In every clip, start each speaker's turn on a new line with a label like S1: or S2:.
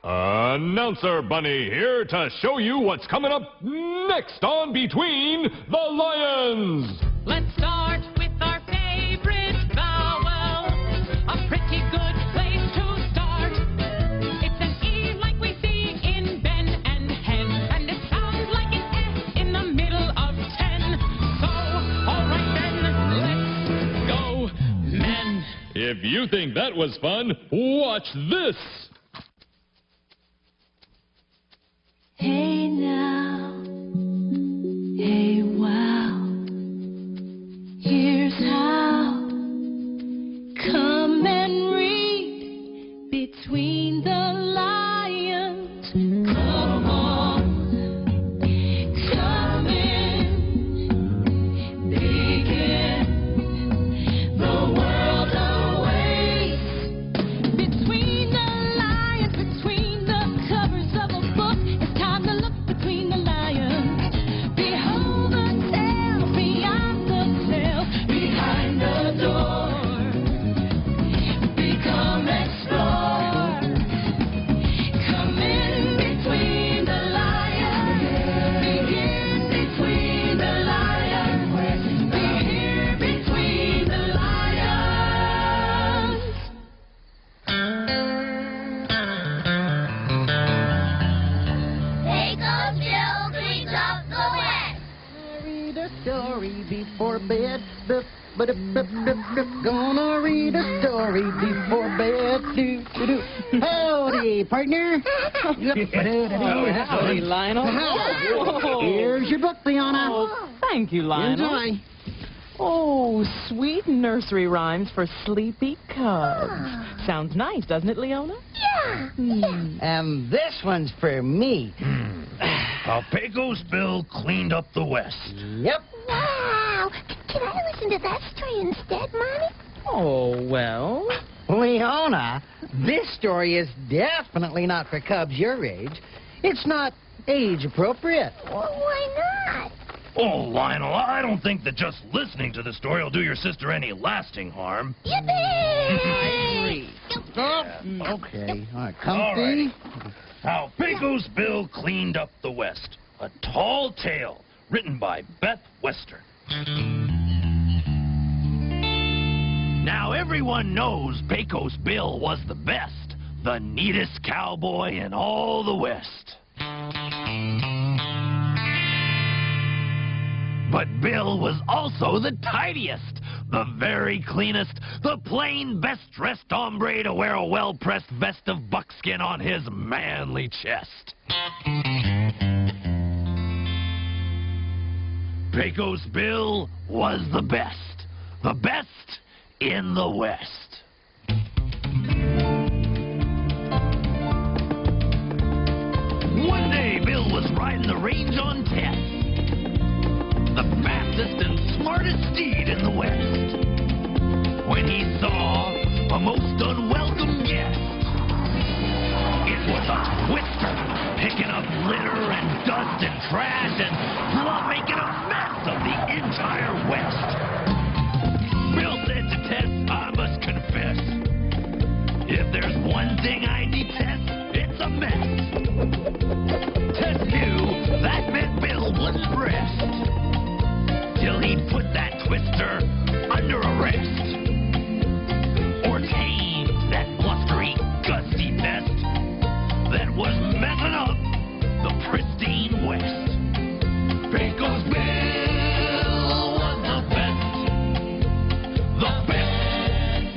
S1: Announcer Bunny here to show you what's coming up next on Between the Lions.
S2: Let's start with our favorite vowel. A pretty good place to start. It's an E like we see in Ben and Hen, and it sounds like an S in the middle of 10. So, all right then, let's go, men.
S1: If you think that was fun, watch this.
S3: Hey now, hey wow, here's how. Come and read between the lines. Come on, come in, begin. The world awaits. Between the lines, between the covers of a book. It's time to look between the lions. Behold the tale, beyond the tale, behind the door. Become explore. Come in between the lions. Begin between the lions. Be here between the lions.
S4: Pecos Bill cleans up the West.
S5: Read a story before bed. Gonna read a story before bed. Howdy, partner.
S6: Howdy, Lionel. Whoa.
S5: Here's your book, Fiona.
S6: Oh, thank you, Lionel.
S5: Enjoy.
S6: Oh, sweet nursery rhymes for sleepy cubs. Sounds nice, doesn't it, Leona?
S4: Yeah.
S5: And this one's for me.
S7: How Pecos Bill cleaned up the West.
S5: Yep.
S4: Wow. Can I listen to that story instead, Mommy?
S6: Oh, well.
S5: Leona, this story is definitely not for cubs your age. It's not age appropriate.
S4: Well, why not?
S7: Oh, Lionel, I don't think that just listening to the story will do your sister any lasting harm.
S4: Yippee!
S5: Okay. All right,
S7: All
S5: comfy.
S7: right. How Pecos Bill cleaned up the West. A tall tale written by Beth Wester. Now everyone knows Pecos Bill was the best, the neatest cowboy in all the West. But Bill was also the tidiest, the very cleanest, the plain best-dressed hombre to wear a well-pressed vest of buckskin on his manly chest. Pecos Bill was the best in the West. One day, Bill was riding the range on Tess, the fastest and smartest steed in the West, when he saw a most unwelcome guest. It was a twister, picking up litter and dust and trash and making a mess of the entire West. Bill said to Tess, I must confess, if there's one thing I detest, it's a mess. Tess knew that meant Bill wouldn't rest till he'd put that twister under arrest, or tame that blustery, gusty pest that was messing up the pristine West. Pecos Bill was the best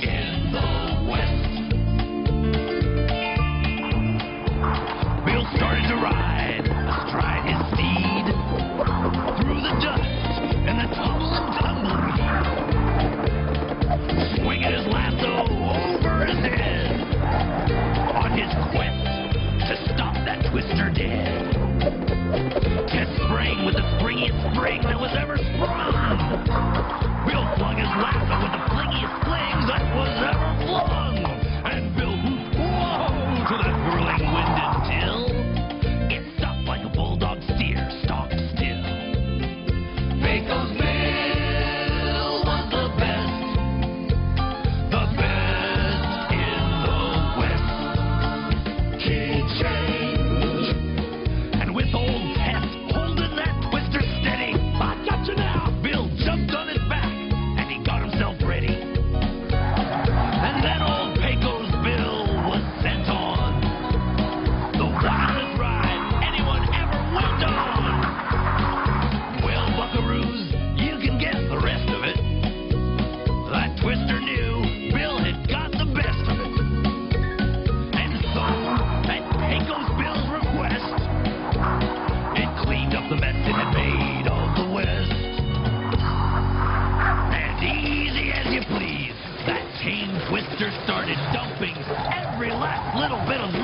S7: in the West. Bill started to ride astride his steed through the dust and the tumble and tumbleweed, swinging his lasso over his head on his quest to stop that twister dead. Tess sprang with the springiest spring that was ever sprung. Bill flung his lasso with the flingiest flings that was ever flung. And Bill whooped whoa to that whirling wind until it stopped like a bulldog steer stalked still. Pecos Bill was the best in the West. Kids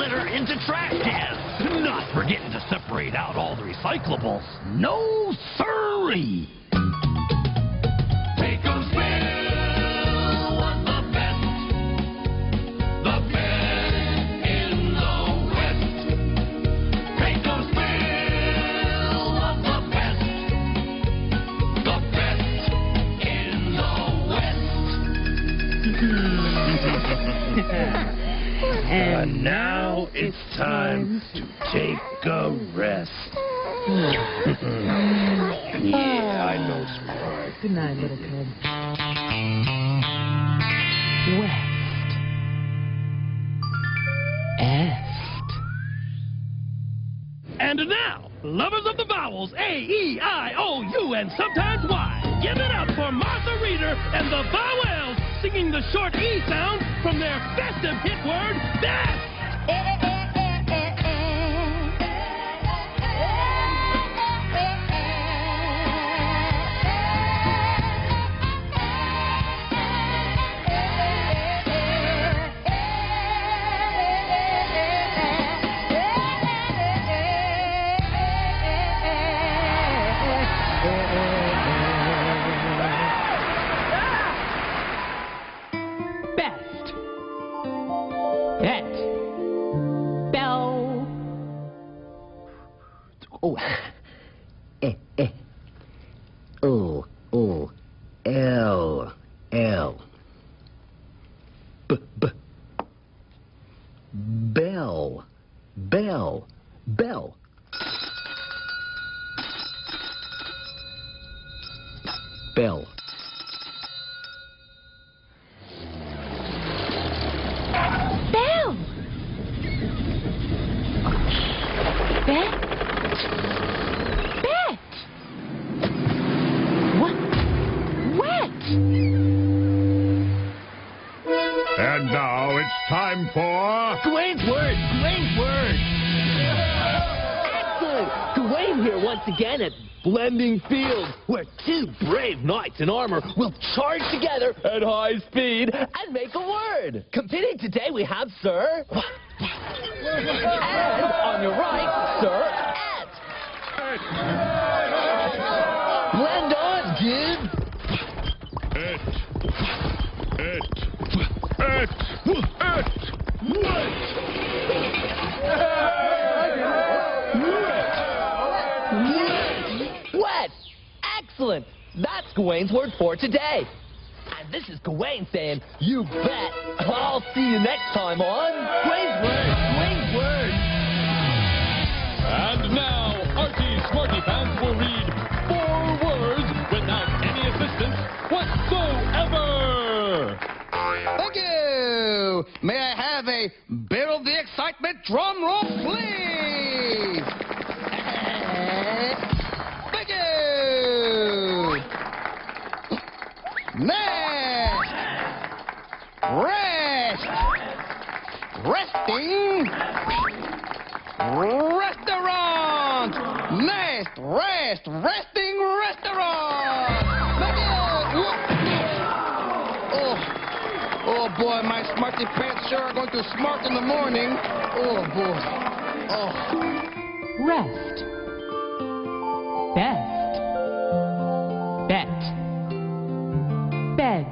S7: litter into trash cans. Not forgetting to separate out all the recyclables. No siree. Pecos Bill was the best in the West. Pecos Bill was the best in the West. And now it's time to take a rest. Yeah, I know, sweetheart.
S6: Good night, little kid. West. Est.
S7: And now, lovers of the vowels A, E, I, O, U, and sometimes Y, give it up for Martha Reeder and the Vowels singing the short E sound from their festive hit word, best.
S6: Best. Bet. Bell.
S5: Oh. O. O. L. L. Bell. Bell. Bell. Bell.
S4: Bell. Bet. Bet. What? Wet.
S1: And now it's time for...
S8: Gawain's word! Gawain's word! Excellent! Gawain here once again at Blending Field, where two brave knights in armor will charge together at high speed and make a word. Competing today we have Sir... and on your right, Sir Et. Blend on, dude! Wet! Excellent! That's Gawain's word for today. And this is Gawain saying, you bet. I'll see you next time on Gawain's Word. Gawain's Word.
S1: And now, Archie Smarty Pants will read 4 words without any assistance whatsoever.
S9: Thank you. May I have a bit of the excitement drum roll, please? Thank you. Nest. Rest. Resting. Restaurant. Nest. Rest. Resting. Restaurant. Thank you. Oh boy, my smarty pants sure are going to smart in the morning. Oh boy. Oh.
S6: Rest. Best. Bet. Bed.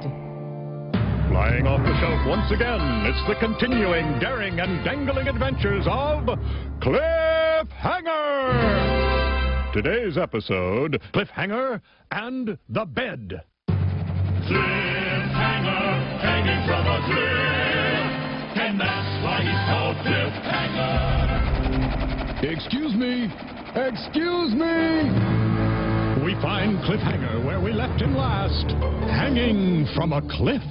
S1: Flying off the shelf once again, it's the continuing, daring, and dangling adventures of Cliffhanger! Today's episode, Cliffhanger and the Bed. Cliffhanger, hanging from a cliff, and that's why he's called Cliffhanger. Excuse me, excuse me! We find Cliffhanger where we left him last, hanging from a cliff.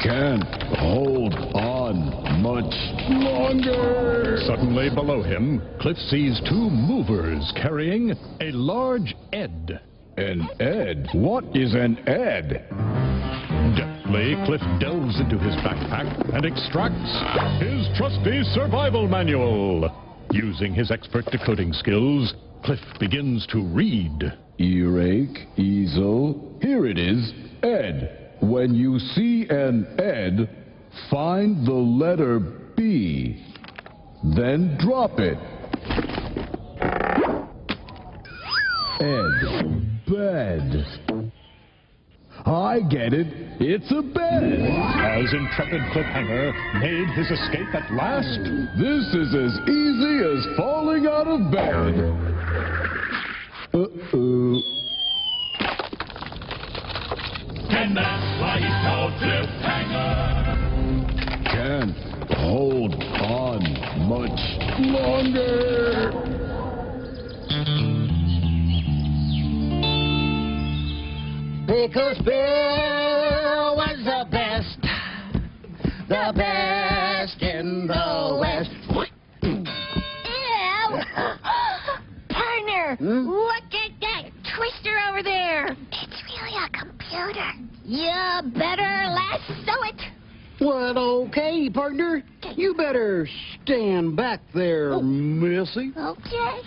S1: Can't hold on much longer. Suddenly below him, Cliff sees 2 movers carrying a large Ed. An Ed? What is an Ed? Deftly, Cliff delves into his backpack and extracts his trusty survival manual. Using his expert decoding skills, Cliff begins to read. Earache, easel, here it is, Ed. When you see an Ed, find the letter B. then drop it. Ed. Bed. I get it. It's a bed. As intrepid Cliffhanger made his escape at last, this is as easy as falling out of bed. Uh-oh.
S7: And that's why he's called Cliffhanger.
S1: Can't hold on much longer.
S5: Pecos Bill was the best in the West.
S4: Ew! Partner, look at that twister over there. It's really a computer. You better lasso it.
S10: Well, okay, partner. You better stand back there, Missy.
S4: Okay.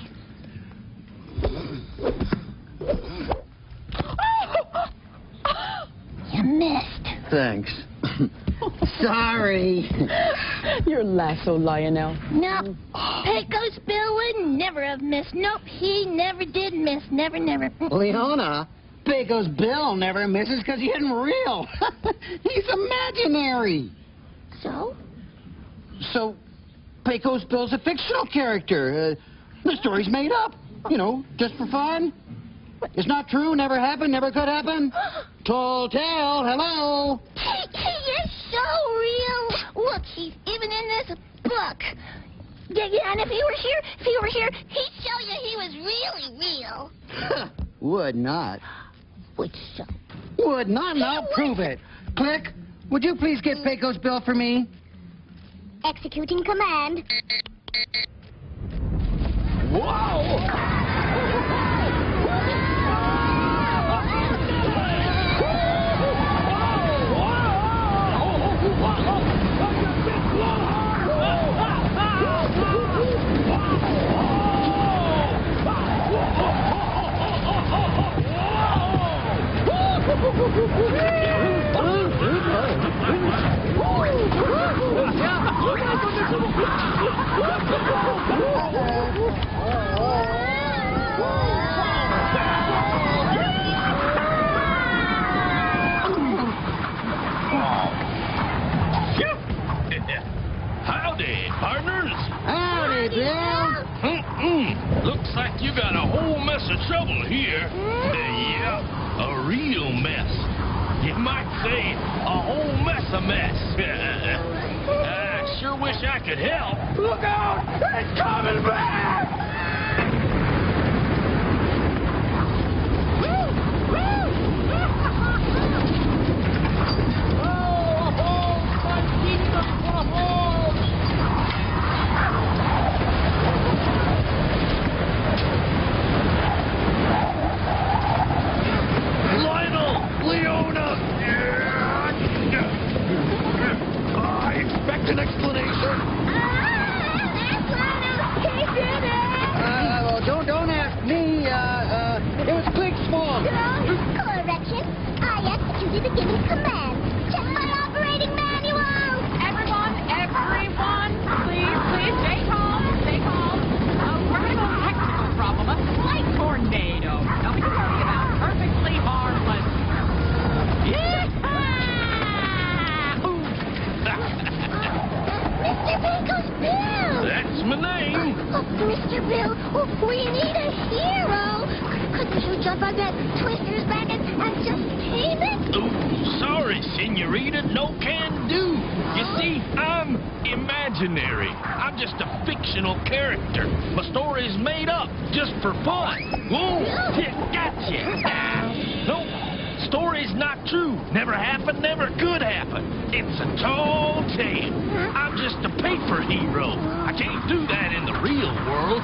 S4: You missed.
S10: Thanks.
S5: Sorry.
S6: You're lasso, Lionel.
S4: No, Pecos Bill would never have missed. Nope, he never did miss. Never, never.
S5: Leona, Pecos Bill never misses because he isn't real. He's imaginary.
S4: So?
S5: So, Pecos Bill's a fictional character. The story's made up. You know, just for fun. It's not true, never happened, never could happen. Tall tale, hello.
S4: He is so real. Look, he's even in this book. Yeah, and if he were here, he'd show you he was really real.
S5: Would not.
S4: Which so?
S5: Would not, and I'll prove it. Click, would you please get Pecos Bill for me?
S4: Executing command.
S7: Howdy, partners.
S5: Howdy, Bill.
S7: Looks like you got a whole mess of trouble here. Yeah, a real mess. You might say a whole mess of mess. I sure wish I could help. Look out! It's coming back!
S10: An explanation? Well, don't ask me. It was Click's fault.
S4: Correction. I executed a given command. Check my operating manual.
S6: Everyone, please, stay calm. We're having a technical problem, a slight tornado. Nothing to worry about. Perfectly harmless.
S4: Mr. Pecos Bill!
S7: That's my name.
S4: Oh, Mr. Bill, we need a hero. Couldn't you jump on that twister's back and just tame it?
S7: Oh, sorry, senorita, no can do. You see, I'm imaginary. I'm just a fictional character. My story's made up just for fun. Whoa, gotcha. Nope. Story's not true. Never happened, never could happen. It's a tall tale. I'm just a paper hero. I can't do that in the real world.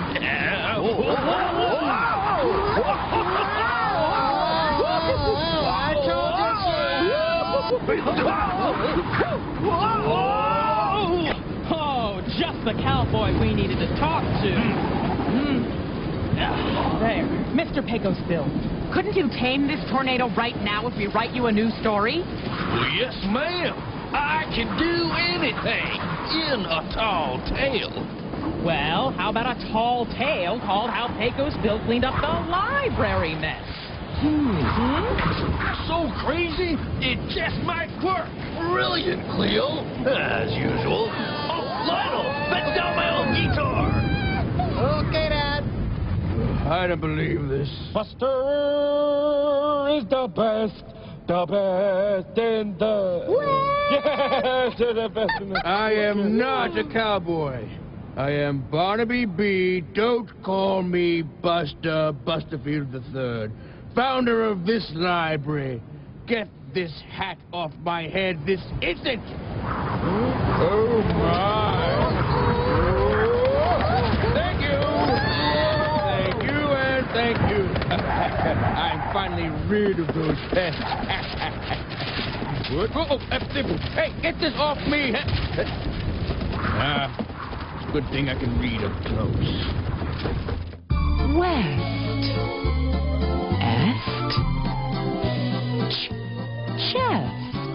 S6: Oh, just the cowboy we needed to talk to. There. Mr. Pecos Bill, couldn't you tame this tornado right now if we write you a new story?
S7: Well, yes, ma'am. I can do anything. in a tall tale.
S6: Well, how about a tall tale called How Pecos Bill Cleaned Up the Library Mess?
S7: So crazy, it just might work. Brilliant, Cleo. As usual. Oh, Lionel, fetch down my old guitar.
S9: Okay, Dad.
S11: I don't believe this. Buster is the best in the... Yes, the best in the... I am not a cowboy. I am Barnaby B. Don't call me Buster Busterfield III, founder of this library. Get this hat off my head this instant. Oh, my. Thank you. Thank you and thank you. I'm finally rid of those pests. Hey, get this off me. Good thing I can read up close.
S6: West. Est. Chest.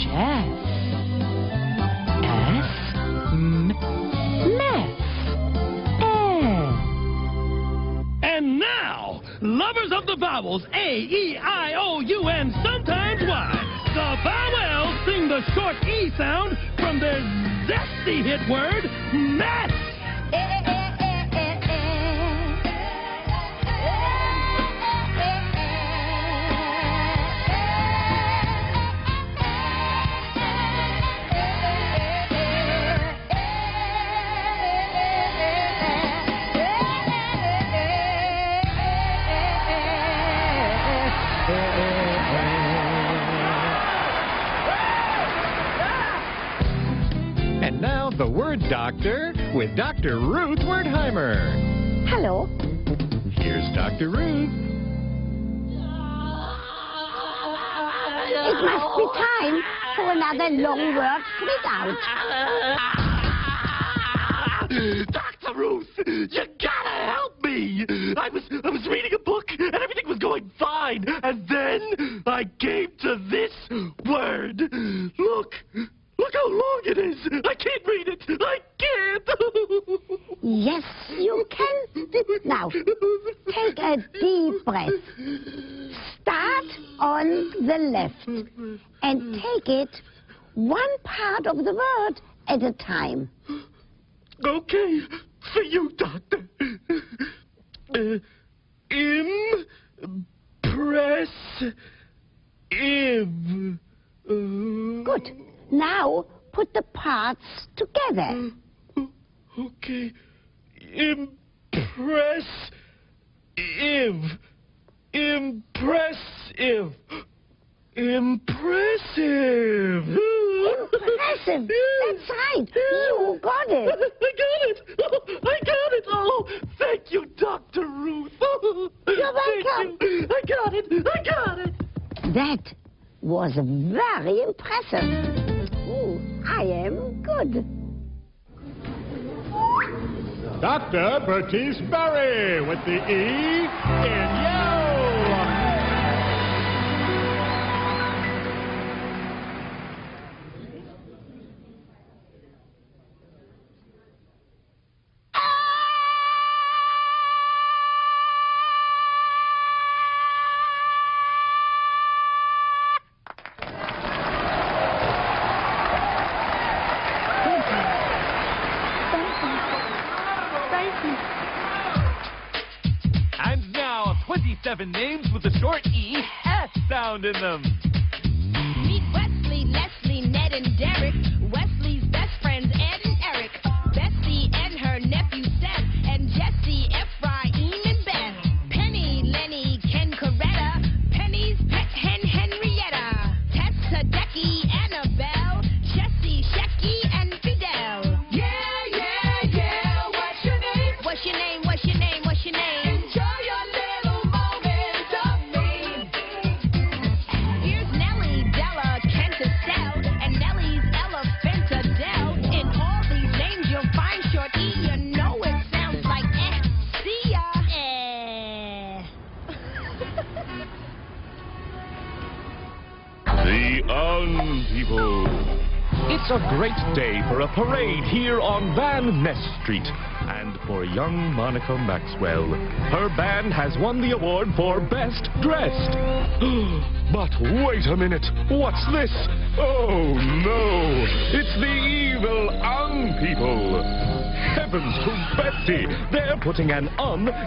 S6: Chest. S. Mess.
S7: And now, lovers of the vowels A, E, I, O, U, and sometimes Y, the Vowels sing the short E sound from their zesty hit word, mess.
S1: And now the Word Doctor with Dr. Ruth Wertheimer.
S4: Hello.
S1: Here's Dr. Ruth.
S4: It must be time for another long word spit out.
S7: Dr. Ruth, you gotta help me. I was reading a book and everything was going fine, and then I came to this word. Look how long it is. I can't read it. I can't.
S4: Yes, you can. Now, take a deep breath. Start on the left and take it one part of the word at a time.
S7: Okay, for you, Doctor. Impressive.
S4: Good. Now, put the parts together.
S7: Okay. Impressive. Impressive.
S4: Impressive. That's right. You got it.
S7: I got it. Oh, thank you, Dr. Ruth.
S4: You're welcome.
S7: I got it.
S4: That was very impressive. Oh, I am good.
S1: Dr. Bertice Berry with the E in yo.
S8: And now, 27 names with the short E, S sound in them.
S3: Meet Wesley, Leslie, Ned, and Derek. Wesley's best friends, Ed and Eric. Bessie and her nephew Seth. And Jesse, Ephraim, and Beth. Penny, Lenny, Ken, Coretta. Penny's pet hen, Henrietta. Tessa, Decky, Annabelle. Jessie, Shecky, and Fidel. Yeah. What's your name? What's your name? What's your name? What's your name? Enjoy your little moment of fame. Here's Nellie, Della, Kent, Estelle, and Nellie's Ella,
S12: It's a great day for a parade here on Van Ness Street. And for young Monica Maxwell, her band has won the award for Best Dressed. But wait a minute, what's this? Oh no, it's the evil people. Heavens to Betsy, they're putting an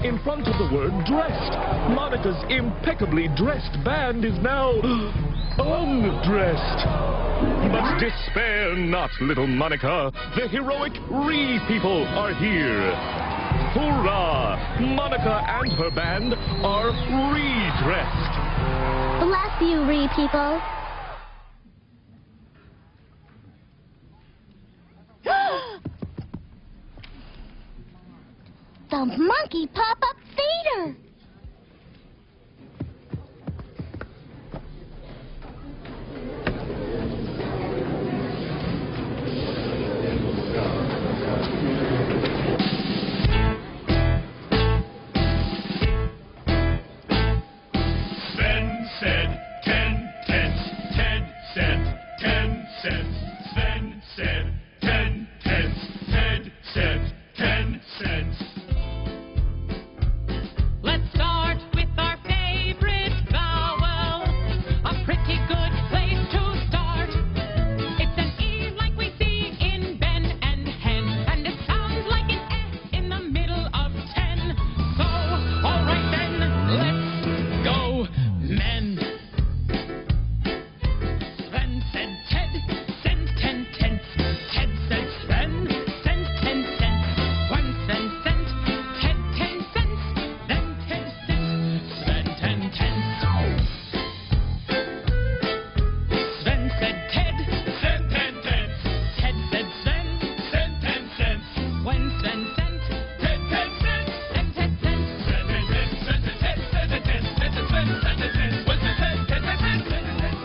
S12: in front of the word dressed. Monica's impeccably dressed band is now undressed. But despair not, little Monica. The heroic people are here. Hoorah! Monica and her band are redressed.
S3: Bless you, people. The monkey pop-up theater.
S13: Sven said 10 cents, 10 cents, 10 cents. Sven said 10 cents, 10 cents, 10 cents.
S2: Let's start with our favorite vowel. A pretty good place to start. It's an E like we see in Ben and Hen, and it sounds like an S in the middle of 10. So, all right then, let's go, men. Sven said Ted, send 10 cents. Ted said Sven, send 10 cents. 1 cent, cent, Ted 10 cents. Then 10 cents, Sven 10 cents. Sven said Ted,
S13: Send 10 cents.
S2: Ted said Sven,
S13: Send 10 cents.
S2: when Sven sent,
S13: 10 cents.
S2: then 10 cents.
S13: Send 10 cents. Send 10 cents. Send 10 cents. Send 10 cents. Send 10 cents. When Sven said 10 cents.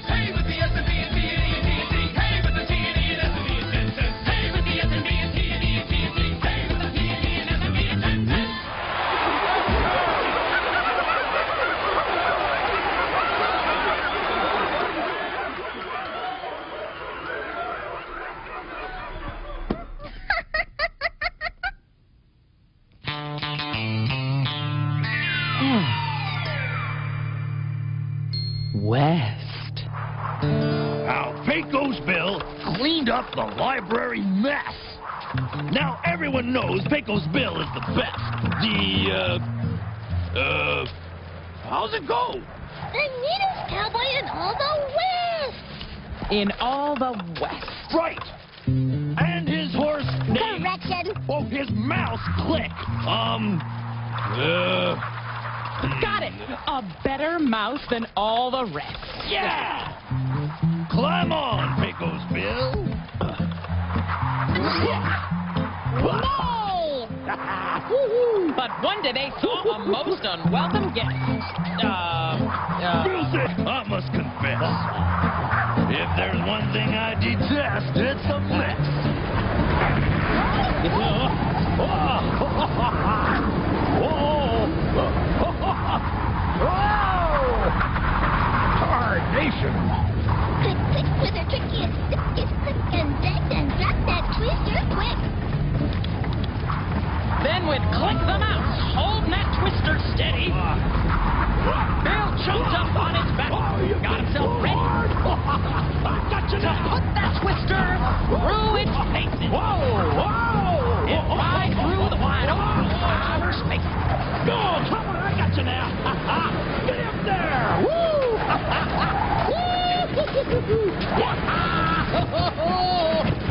S13: Hey with the S and B and T and E and T and T. Hey with the T and E and S and B and 10 cents. Hey with the S and B and T and E and T and T. Hey with the T and E and S and B and 10 cents.
S8: West.
S7: How Pecos Bill cleaned up the library mess. Now everyone knows Pecos Bill is the best. How's it go?
S3: The neatest cowboy in all the West.
S6: In all the West.
S7: Right. And his horse named...
S3: Correction.
S7: Oh, his mouse Click.
S6: Got it. A better mouse than all the rest.
S7: Yeah! Climb on, Pecos Bill.
S6: But one day they saw a most unwelcome guest.
S7: Music, I must confess. If there's one thing I detest, it's a mess.
S1: Tarnation!
S3: Click, click with a tricky. It's click and deck and drop that twister quick.
S2: Then with Click the Mouse holding that twister steady, Bill jumped up on his back, got himself ready to put that twister through its paces. It right through the wide open outer space.
S7: Go, come on, I got you now. Get up there. Woo!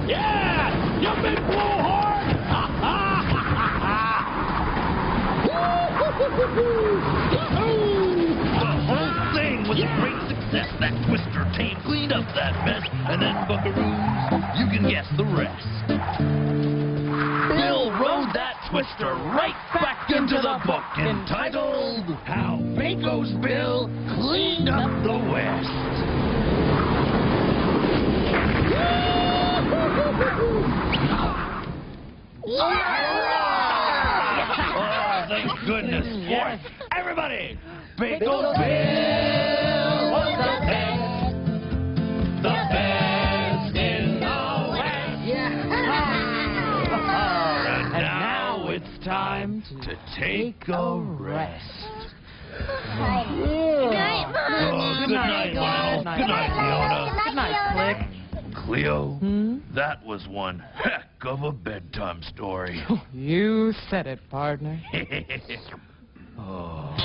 S7: Yeah, you big blowhard. The whole thing was a great success. That twister team cleaned up that mess, and then buckaroos, you can guess the rest. Bill rode that twister right back into the book entitled How Pecos Bill Cleaned Up the West. Oh, thank goodness. Yes. Everybody, Pecos Bill was the best in to take a rest.
S3: Good night, Mom.
S7: Good night, Lionel. Good night, Fiona.
S6: Good night, Click.
S7: Cleo, that was one heck of a bedtime story.
S6: You said it, partner.
S7: Oh.